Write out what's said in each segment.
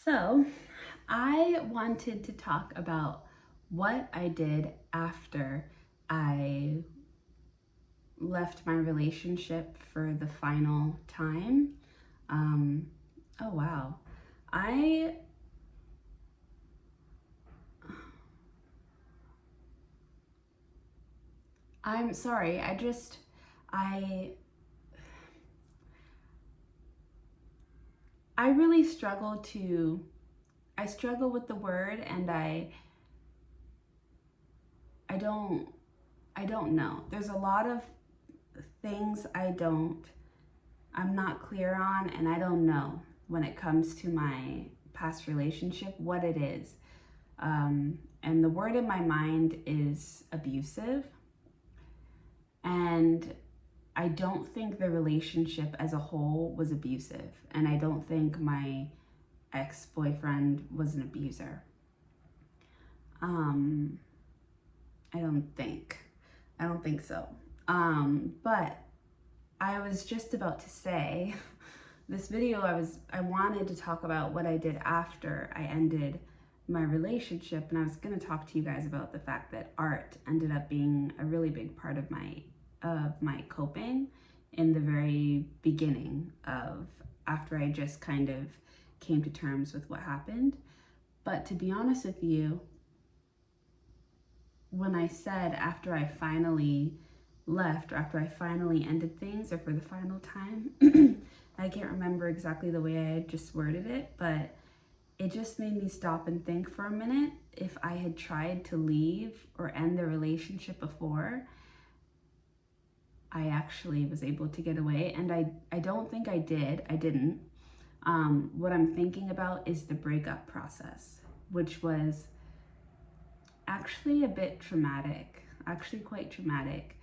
So, I wanted to talk about what I did after I left my relationship for the final time. Um, oh wow. I I'm sorry. I I really struggle with the word, and I don't I don't know. There's a lot of things I'm not clear on, and I don't know when it comes to my past relationship what it is. And the word in my mind is abusive. And I don't think the relationship as a whole was abusive. And I don't think my ex boyfriend was an abuser. Um, I don't think. I don't think so. But I was just about to say this video, I wanted to talk about what I did after I ended my relationship, and I was going to talk to you guys about the fact that art ended up being a really big part of my coping in the very beginning of after I just kind of came to terms with what happened. But to be honest with you, when I said after I finally left, or after I finally ended things, or for the final time, I can't remember exactly the way I had just worded it, but it just made me stop and think for a minute. If I had tried to leave or end the relationship before, I actually was able to get away, and I don't think I did. I didn't. What I'm thinking about is the breakup process, which was actually a bit traumatic, actually quite traumatic,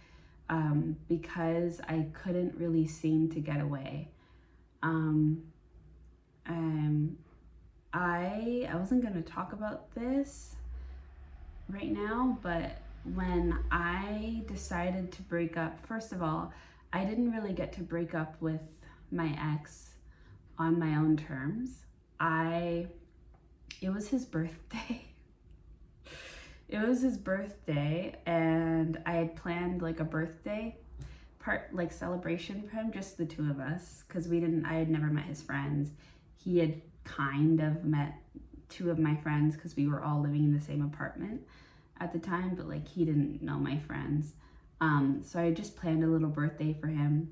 because I couldn't really seem to get away. Um, um, I wasn't gonna talk about this right now, but when I decided to break up, first of all, I didn't really get to break up with my ex on my own terms. It was his birthday. It was his birthday, and I had planned like a birthday like celebration for him, just the two of us, because I had never met his friends. He had kind of met two of my friends because we were all living in the same apartment at the time, but like he didn't know my friends. So I just planned a little birthday for him.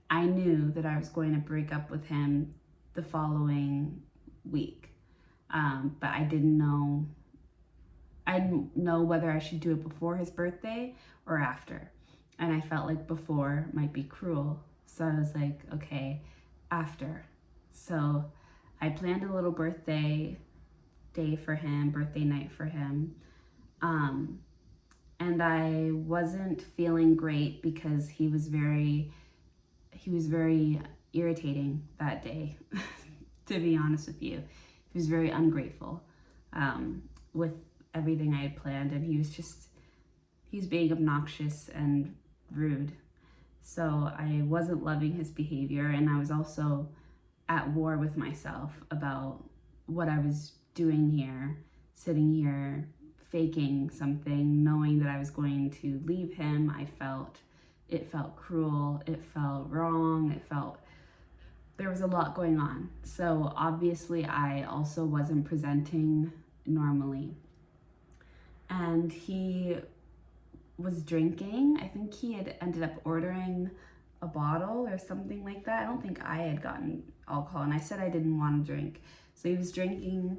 I knew that I was going to break up with him the following week, but I didn't know whether I should do it before his birthday or after. And I felt like before might be cruel. So I was like, okay, after. So I planned a little birthday day for him, birthday night for him. And I wasn't feeling great because he was very irritating that day, to be honest with you. He was very ungrateful with everything I had planned, and he was being obnoxious and rude. So I wasn't loving his behavior, and I was also at war with myself about what I was doing here, sitting here faking something, knowing that I was going to leave him. It felt cruel, it felt wrong, there was a lot going on. So obviously I also wasn't presenting normally. And he was drinking. I think he had ended up ordering a bottle or something like that. I don't think I had gotten alcohol, and I said I didn't want to drink. So he was drinking,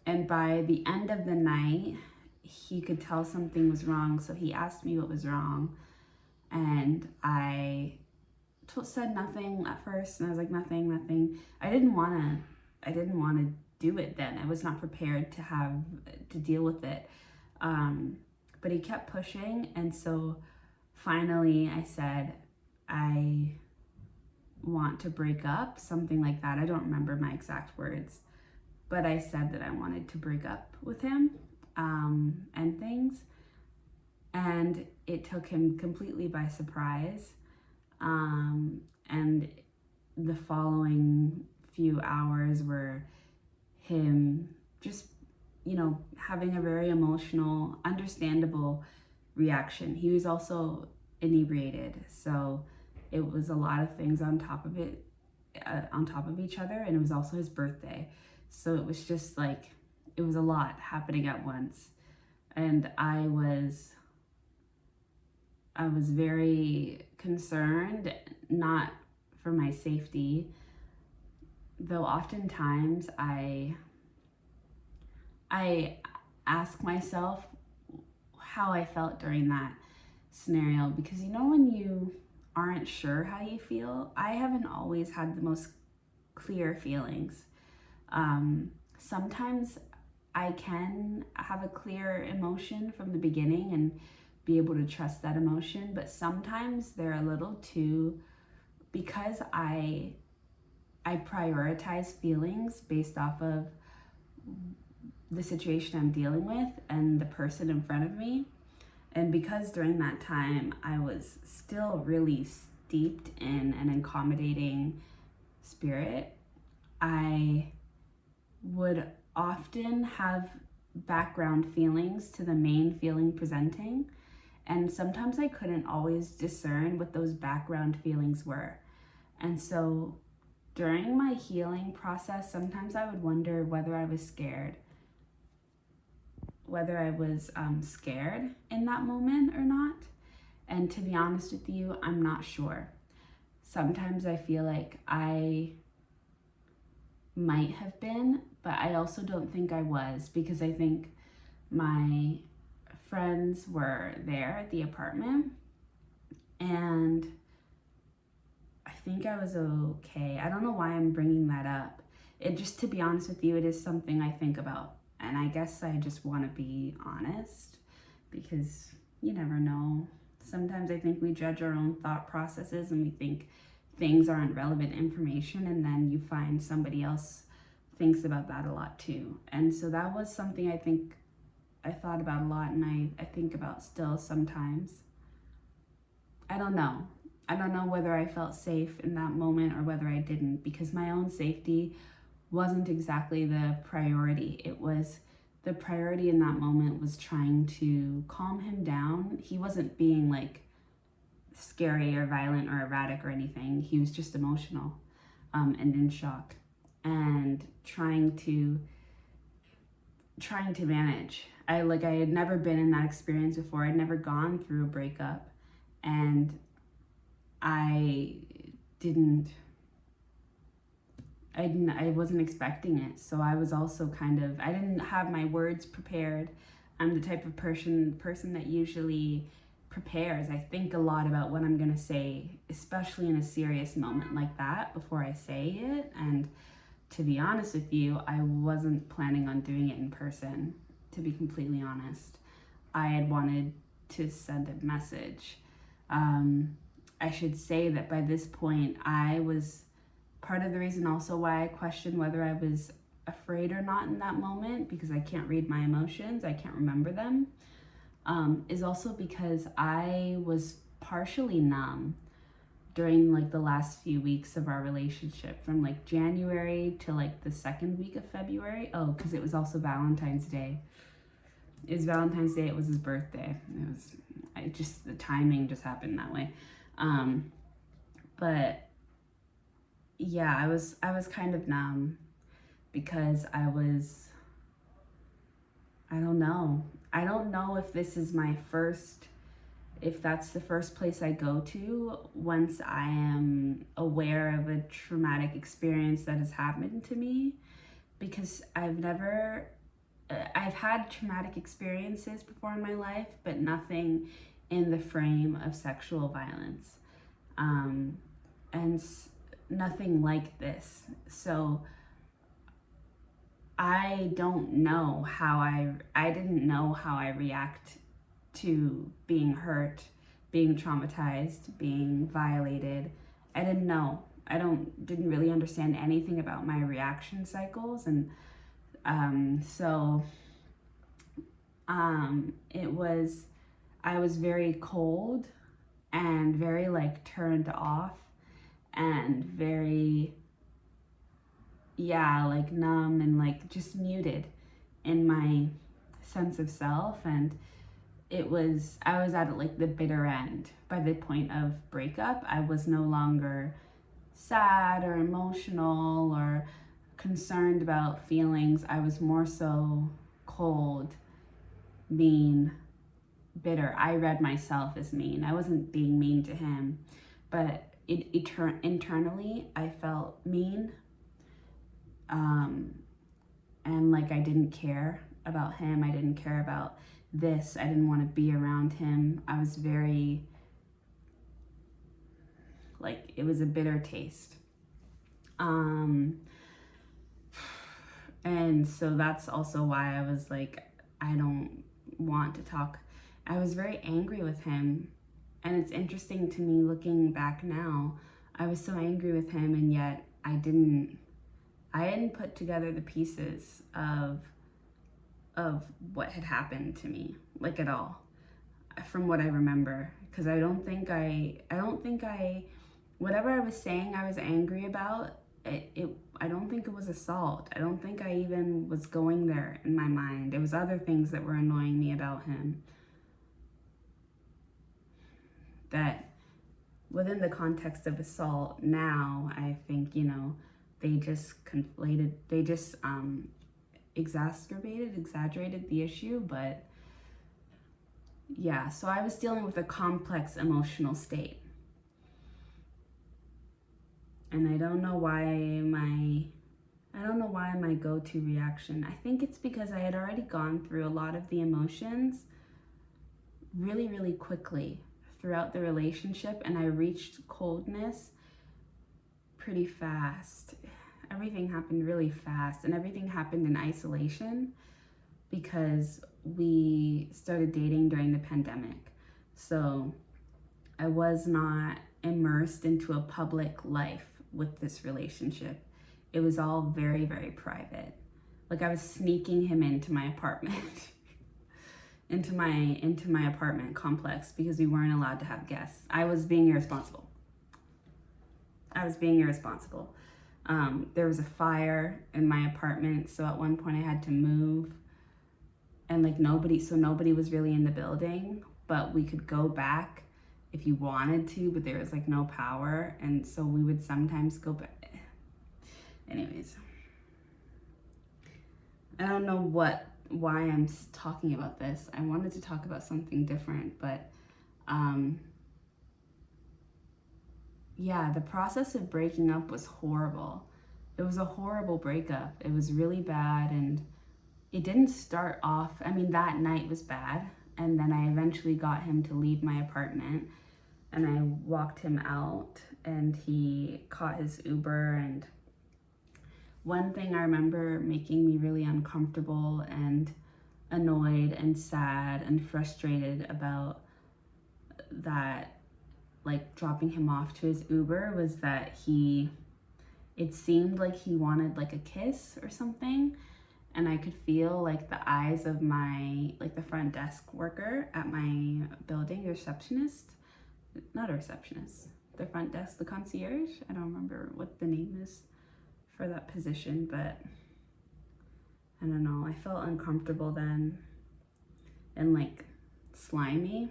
and by the end of the night, he could tell something was wrong, so he asked me what was wrong, and I said nothing at first, and I was like, nothing. I didn't want to do it then. I was not prepared to deal with it. But he kept pushing, and so finally I said, I want to break up, something like that. I don't remember my exact words, but I said that I wanted to break up with him, and things. And it took him completely by surprise. And the following few hours were him just, having a very emotional, understandable reaction. He was also inebriated, so it was a lot of things on top of it, on top of each other, and it was also his birthday. So it was just like, it was a lot happening at once. And I was very concerned, not for my safety, though oftentimes I ask myself how I felt during that scenario, because when you aren't sure how you feel, I haven't always had the most clear feelings. Sometimes I can have a clear emotion from the beginning and be able to trust that emotion, but sometimes they're a little too, because I prioritize feelings based off of the situation I'm dealing with and the person in front of me. And because during that time I was still really steeped in an accommodating spirit, I would often have background feelings to the main feeling presenting. And sometimes I couldn't always discern what those background feelings were. And so during my healing process, sometimes I would wonder whether I was scared in that moment or not. And to be honest with you, I'm not sure. Sometimes I feel like I might have been, but I also don't think I was, because I think my friends were there at the apartment and I think I was okay. I don't know why I'm bringing that up. It just, to be honest with you, it is something I think about. And I guess I just want to be honest, because you never know. Sometimes I think we judge our own thought processes and we think things aren't relevant information, and then you find somebody else thinks about that a lot too. And so that was something I think I thought about a lot, and I think about still sometimes. I don't know whether I felt safe in that moment or whether I didn't, because my own safety wasn't exactly the priority. It was, the priority in that moment was trying to calm him down. He wasn't being like scary or violent or erratic or anything. He was just emotional and in shock, and trying to manage. I had never been in that experience before. I'd never gone through a breakup, and I wasn't expecting it. So I was also I didn't have my words prepared. I'm the type of person that usually prepares. I think a lot about what I'm gonna say, especially in a serious moment like that, before I say it. And to be honest with you, I wasn't planning on doing it in person, to be completely honest. I had wanted to send a message. I should say that by this point, I was part of the reason also why I questioned whether I was afraid or not in that moment, because I can't read my emotions, I can't remember them, is also because I was partially numb during the last few weeks of our relationship, from January to the second week of February. Oh, because it was also Valentine's Day. It was Valentine's Day, it was his birthday. The timing just happened that way. But yeah, I was kind of numb, because I don't know if this is if that's the first place I go to once I am aware of a traumatic experience that has happened to me, because I've had traumatic experiences before in my life, but nothing in the frame of sexual violence, and nothing like this. So I don't know I didn't know how I react to being hurt, being traumatized, being violated. I didn't know. Didn't really understand anything about my reaction cycles, and I was very cold and very turned off and very yeah, like numb and like just muted in my sense of self. And I was at like the bitter end. By the point of breakup, I was no longer sad or emotional or concerned about feelings. I was more so cold, mean, bitter. I read myself as mean. I wasn't being mean to him, but internally I felt mean, and like I didn't care about him. I didn't care about this. I didn't want to be around him. I was very, like, it was a bitter taste. And so that's also why I was like, I don't want to talk. I was very angry with him. And it's interesting to me looking back now, I was so angry with him, and yet I didn't put together the pieces of what had happened to me, like, at all, from what I remember. Because I don't think whatever I was saying I was angry about, I don't think it was assault. I don't think I even was going there in my mind. It was other things that were annoying me about him, that within the context of assault now, I think, they just exaggerated the issue. But yeah, so I was dealing with a complex emotional state. And I don't know why my go-to reaction, I think it's because I had already gone through a lot of the emotions really, really quickly throughout the relationship, and I reached coldness pretty fast. Everything happened really fast, and everything happened in isolation because we started dating during the pandemic. So I was not immersed into a public life with this relationship. It was all very, very private. Like, I was sneaking him into my apartment, into my apartment complex, because we weren't allowed to have guests. I was being irresponsible. There was a fire in my apartment, so at one point I had to move, and like nobody was really in the building, but we could go back if you wanted to, but there was like no power, and so we would sometimes go back. Anyways, I don't know why I'm talking about this. I wanted to talk about something different, but yeah, the process of breaking up was horrible. It was a horrible breakup. It was really bad, and it didn't start off, I mean, that night was bad, and then I eventually got him to leave my apartment, and I walked him out, and he caught his Uber. And one thing I remember making me really uncomfortable and annoyed and sad and frustrated about that, like, dropping him off to his Uber, was that it seemed like he wanted like a kiss or something. And I could feel like the eyes of the front desk worker at my building, the front desk, the concierge. I don't remember what the name is for that position, but I don't know. I felt uncomfortable then and like slimy,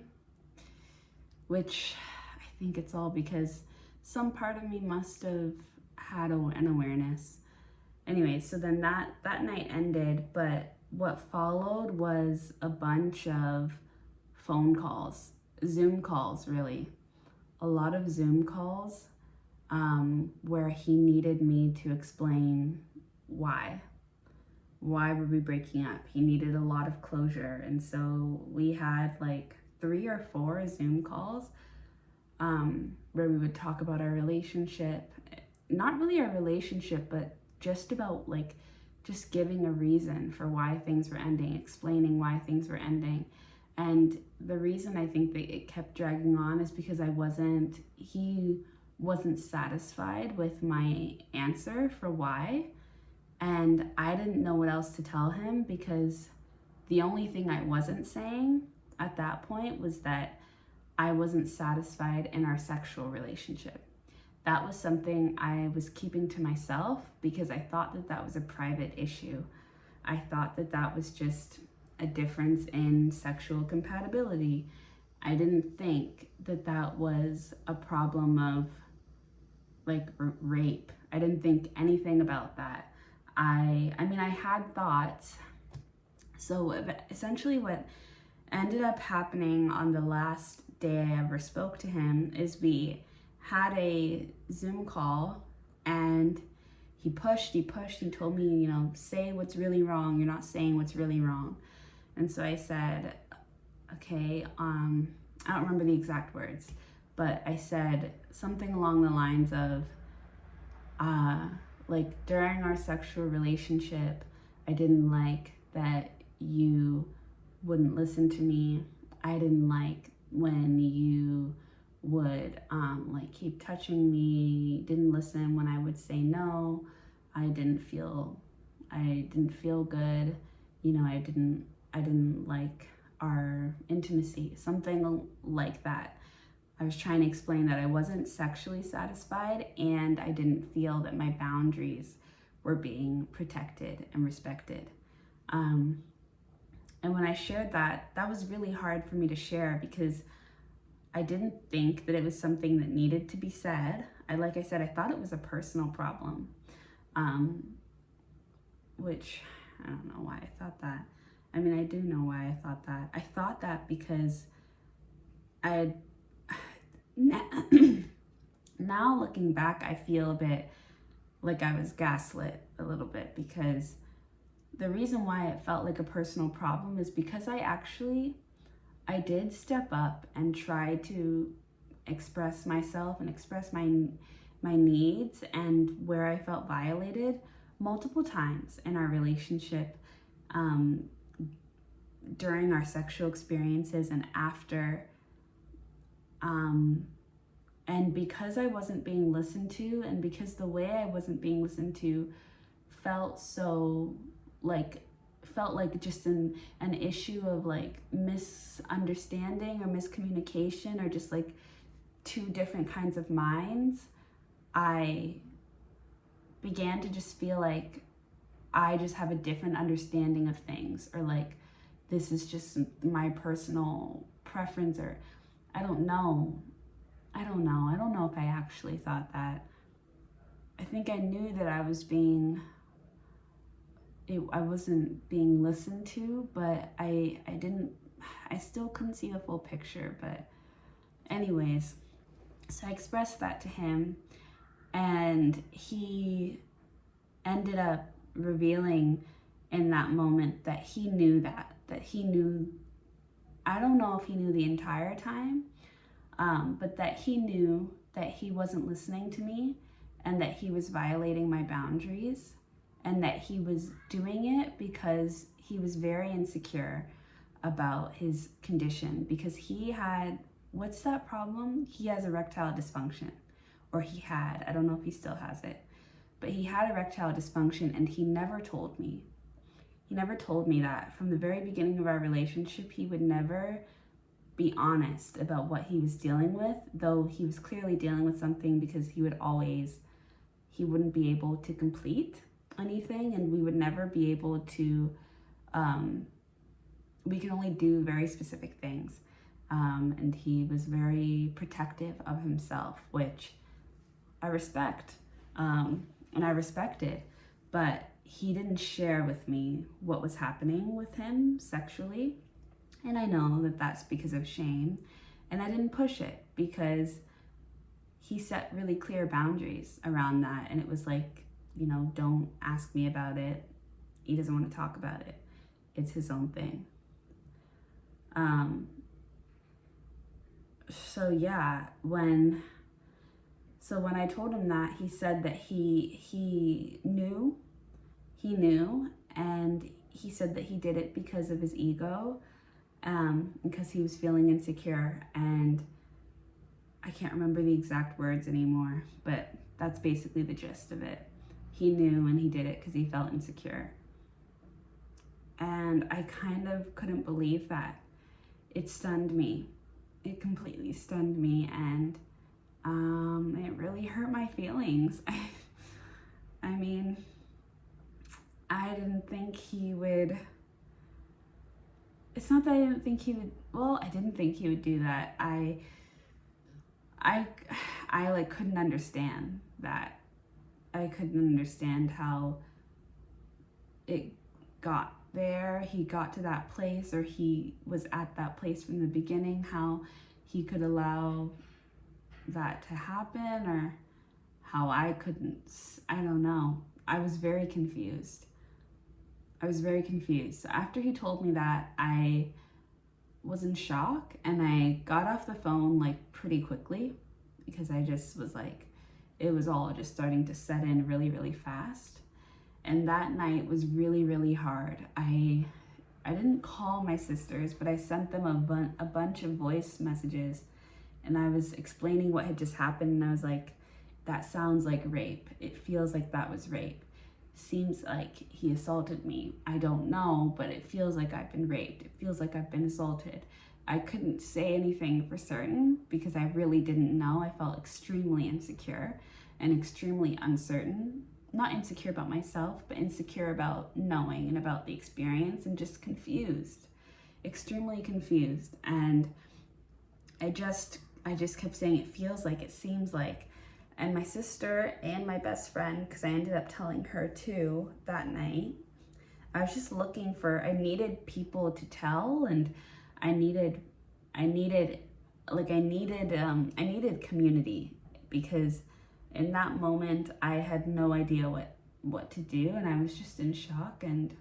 which I think it's all because some part of me must have had an awareness. Anyway, so then that night ended, but what followed was a bunch of phone calls, Zoom calls, really. A lot of Zoom calls where he needed me to explain why. Why were we breaking up? He needed a lot of closure. And so we had like 3 or 4 Zoom calls where we would talk about our relationship. Not really our relationship, but just about like just giving a reason for why things were ending, explaining why things were ending. And the reason I think that it kept dragging on is because he wasn't satisfied with my answer for why. And I didn't know what else to tell him, because the only thing I wasn't saying at that point was that I wasn't satisfied in our sexual relationship. that was something I was keeping to myself because I thought that that was a private issue. I thought that that was just a difference in sexual compatibility. I didn't think that that was a problem of like rape. I didn't think anything about that. I mean, I had thoughts. So essentially what ended up happening on the last day I ever spoke to him is we had a Zoom call, and he pushed, he told me, you know, say what's really wrong. You're not saying what's really wrong. And so I said, okay, I don't remember the exact words, but I said something along the lines of, like during our sexual relationship, I didn't like that you wouldn't listen to me. I didn't like when you would like keep touching me, didn't listen when I would say no. I didn't feel good. You know, I didn't like our intimacy, something like that. I was trying to explain that I wasn't sexually satisfied and I didn't feel that my boundaries were being protected and respected. And when I shared that, that was really hard for me to share because I didn't think that it was something that needed to be said. Like I said, I thought it was a personal problem, which I don't know why I thought that. I mean, I do know why I thought that. I thought that because I now looking back, I feel a bit like I was gaslit a little bit, because the reason why it felt like a personal problem is because I did step up and try to express myself and express my needs and where I felt violated multiple times in our relationship, during our sexual experiences and after. And because I wasn't being listened to, and because the way I wasn't being listened to felt like just an issue of like misunderstanding or miscommunication, or just like two different kinds of minds, I began to just feel like I just have a different understanding of things, or like this is just my personal preference, or I don't know if I actually thought that. I think I knew that I wasn't being listened to, but I still couldn't see the full picture. But anyways, so I expressed that to him, and he ended up revealing in that moment that he knew that he knew. I don't know if he knew the entire time, but that he knew that he wasn't listening to me, and that he was violating my boundaries, and that he was doing it because he was very insecure about his condition, because he had, what's that problem? He has erectile dysfunction, or he had, I don't know if he still has it, but he had erectile dysfunction, and he never told me. He never told me that. From the very beginning of our relationship, he would never be honest about what he was dealing with, though he was clearly dealing with something, because he wouldn't be able to complete anything, and we would never be able to, we can only do very specific things. And he was very protective of himself, which I respect, and I respected, but he didn't share with me what was happening with him sexually. And I know that that's because of shame, and I didn't push it because he set really clear boundaries around that. And it was like, you know, don't ask me about it. He doesn't want to talk about it. It's his own thing. So yeah, when I told him that, he said that he knew, and he said that he did it because of his ego, because he was feeling insecure, and I can't remember the exact words anymore, but that's basically the gist of it. He knew, and he did it because he felt insecure. And I kind of couldn't believe that. It stunned me. It completely stunned me, and It really hurt my feelings. I mean, I didn't think he would. It's not that I didn't think he would. Well, I didn't think he would do that. I, I like couldn't understand that. I couldn't understand how it got there. He got to that place, or he was at that place from the beginning. How he could allow that to happen, or how I couldn't. I don't know. I was very confused. So after he told me that, I was in shock, and I got off the phone like pretty quickly, because I just was like, it was all just starting to set in really, really fast. And that night was really, really hard. I didn't call my sisters, but I sent them a bunch of voice messages, and I was explaining what had just happened, and I was like, that sounds like rape. It feels like that was rape. Seems like he assaulted me. I don't know, but it feels like I've been raped. It feels like I've been assaulted. I couldn't say anything for certain because I really didn't know. I felt extremely insecure and extremely uncertain. Not insecure about myself, but insecure about knowing and about the experience, and just confused. Extremely confused. And I just kept saying, it feels like, it seems like. And my sister and my best friend, because I ended up telling her too that night, I was just looking for, I needed people to tell, and I needed community, because in that moment I had no idea what to do, and I was just in shock. And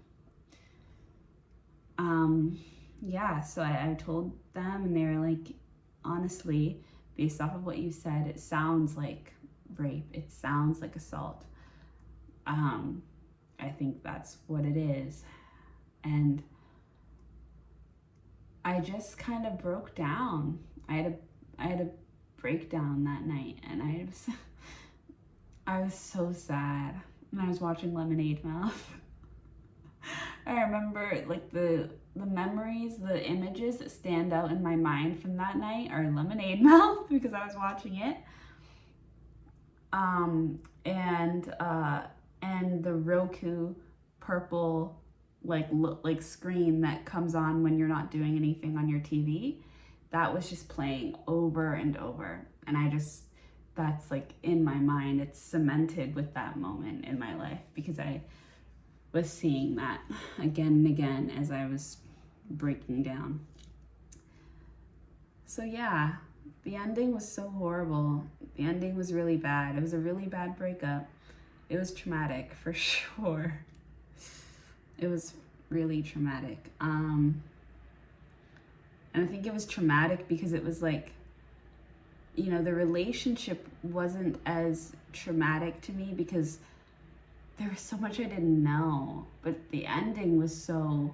yeah, so I told them, and they were like, honestly, based off of what you said, it sounds like rape. It sounds like assault. I think that's what it is. And I just kind of broke down. I had a breakdown that night, and I was so sad. And I was watching Lemonade Mouth. I remember like the memories, the images that stand out in my mind from that night are Lemonade Mouth, because I was watching it. And the Roku purple like screen that comes on when you're not doing anything on your TV, that was just playing over and over. And that's like in my mind, it's cemented with that moment in my life, because I was seeing that again and again as I was breaking down. So yeah, the ending was so horrible. The ending was really bad. It was a really bad breakup. It was traumatic for sure. It was really traumatic. And I think it was traumatic because it was like, the relationship wasn't as traumatic to me because there was so much I didn't know. But the ending was so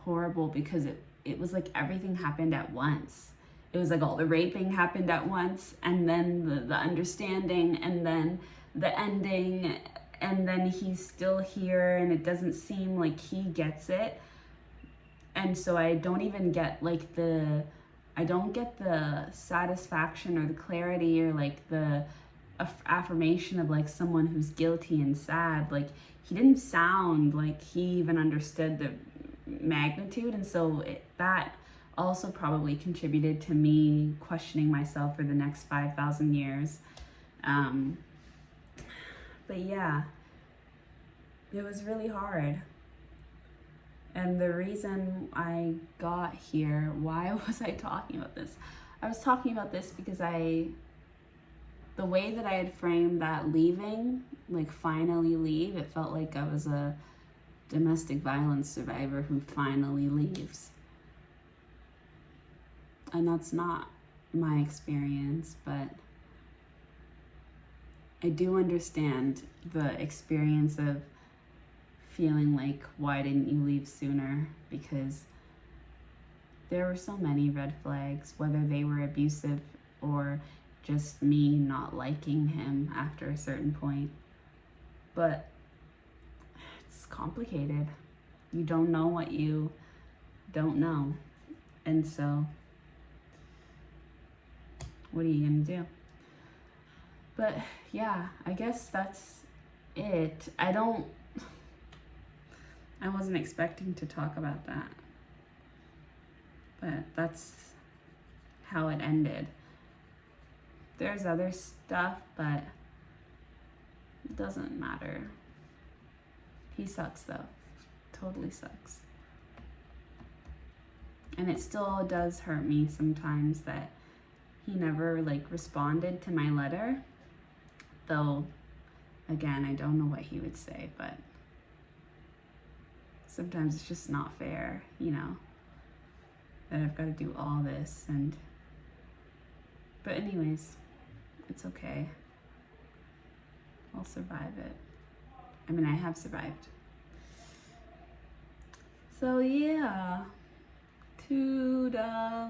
horrible because it was like everything happened at once. It was like all the raping happened at once, and then the understanding, and then the ending, and then he's still here, and it doesn't seem like he gets it. And so I don't even get the satisfaction or the clarity or like the affirmation of like someone who's guilty and sad. Like, he didn't sound like he even understood the magnitude, and so that also probably contributed to me questioning myself for the next 5,000 years. But yeah, it was really hard. And the reason I got here, why was I talking about this? I was talking about this because the way that I had framed that leaving, like finally leave, it felt like I was a domestic violence survivor who finally leaves. And that's not my experience, but I do understand the experience of feeling like, why didn't you leave sooner? Because there were so many red flags, whether they were abusive or just me not liking him after a certain point. But it's complicated. You don't know what you don't know. And so, what are you gonna do? But yeah, I guess that's it. I wasn't expecting to talk about that, but that's how it ended. There's other stuff, but it doesn't matter. He sucks though. Totally sucks. And it still does hurt me sometimes that he never like responded to my letter. Though, again, I don't know what he would say, but sometimes it's just not fair, you know, that I've got to do all this. But anyways, it's okay. I'll survive it. I mean, I have survived. So yeah, toodaloo.